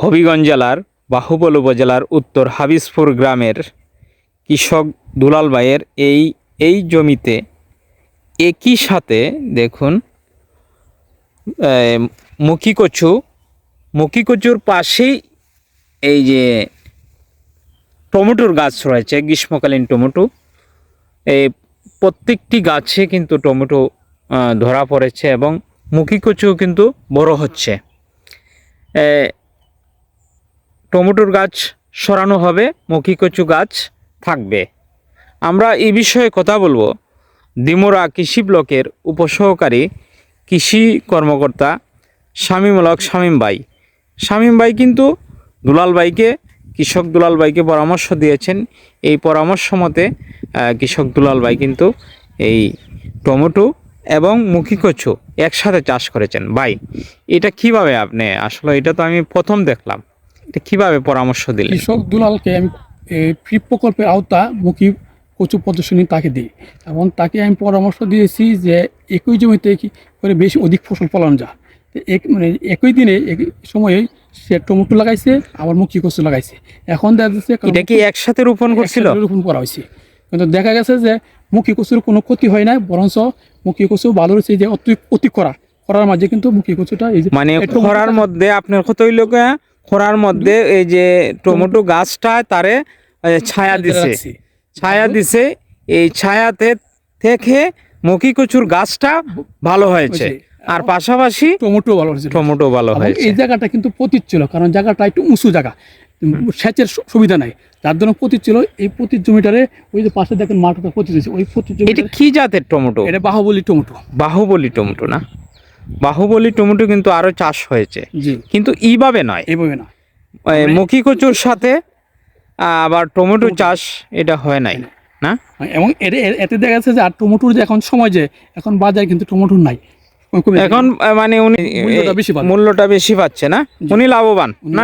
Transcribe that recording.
হবিগঞ্জ জেলার বাহুবল উপজেলার উত্তর হাবিজপুর গ্রামের কৃষক দুলাল ভাইয়ের এই জমিতে একই সাথে দেখুন মুখী কচুর পাশেই এই যে টমেটোর গাছ রয়েছে, গ্রীষ্মকালীন টমেটো। এই প্রত্যেকটি গাছে কিন্তু টমেটো ধরা পড়েছে এবং মুখী কচুও কিন্তু বড় হচ্ছে। টমেটোর গাছ সরানো হবে, মুখী কচু গাছ থাকবে। আমরা এই বিষয়ে কথা বলবো দিমুরা কৃষি ব্লকের উপসহকারী কৃষি কর্মকর্তা শামীম ভাই কিন্তু দুলাল ভাইকে, কৃষক দুলাল ভাইকে পরামর্শ দিয়েছেন। এই পরামর্শ মতে কৃষক দুলাল ভাই কিন্তু এই টমেটো এবং মুখী কচু একসাথে চাষ করেছেন। ভাই, এটা কিভাবে আপনি, আসলে এটা তো আমি প্রথম দেখলাম, এটা কিভাবে পরামর্শ দিলেন? কৃষক দুলালকে আমি ফ্রি প্রকল্পের আওতা মুখী কচু প্রদর্শনী তাকে দিই এবং তাকে আমি পরামর্শ দিয়েছি যে একই জমিতে কি করে বেশি অধিক ফসল ফলানো যায়। মানে একই দিনে একই সময়ে সে টমেটো লাগাইছে, আবার মুখী কচু লাগাইছে। এখন দেখা যাচ্ছে এটা কি একসাথে রোপণ করছিল? রোপণ করা হয়েছে, কিন্তু দেখা গেছে যে মুখী কচুর কোনো ক্ষতি হয় না, বরঞ্চ মুখী কচু ভালো রয়েছে। যে অতি করার মাঝে কিন্তু মুখী কচুটা এই যে মানে খরার মধ্যে আপনার কত হইল, খরার মধ্যে এই যে টমেটো গাছটা তারে ছায়া দিছে, এই ছায়াতে থেকে মুখী কচুর গাছটা ভালো হয়েছে, আর পাশাপাশি টমেটো ভালো হয়েছে। এই জায়গাটা কিন্তু পতিত ছিল, কারণ জায়গাটা একটু উঁচু জায়গা, সেচের সুবিধা নাই, যার জন্য পতিত ছিল। এই পতিত জমিটারে ওই যে পাশে দেখেন মাঠটা পতিত হয়েছে, ওই পতিত জমি। এটা কি জাতের টমেটো? এটা বাহুবলী টমেটো না? বাহুবলী টমেটো কিন্তু আরো চাষ হয়েছে, কিন্তু এইভাবে নয়, মুখী কচুর সাথে আবার টমেটো চাষ এটা হয় নাই না। এবং এতে দেখা যাচ্ছে যে আর টমেটোর যে এখন সময়, যে এখন বাজারে কিন্তু টমেটোর নাই এখন, মানে উনি মূল্যটা বেশি পাচ্ছে না, উনি লাভবান না।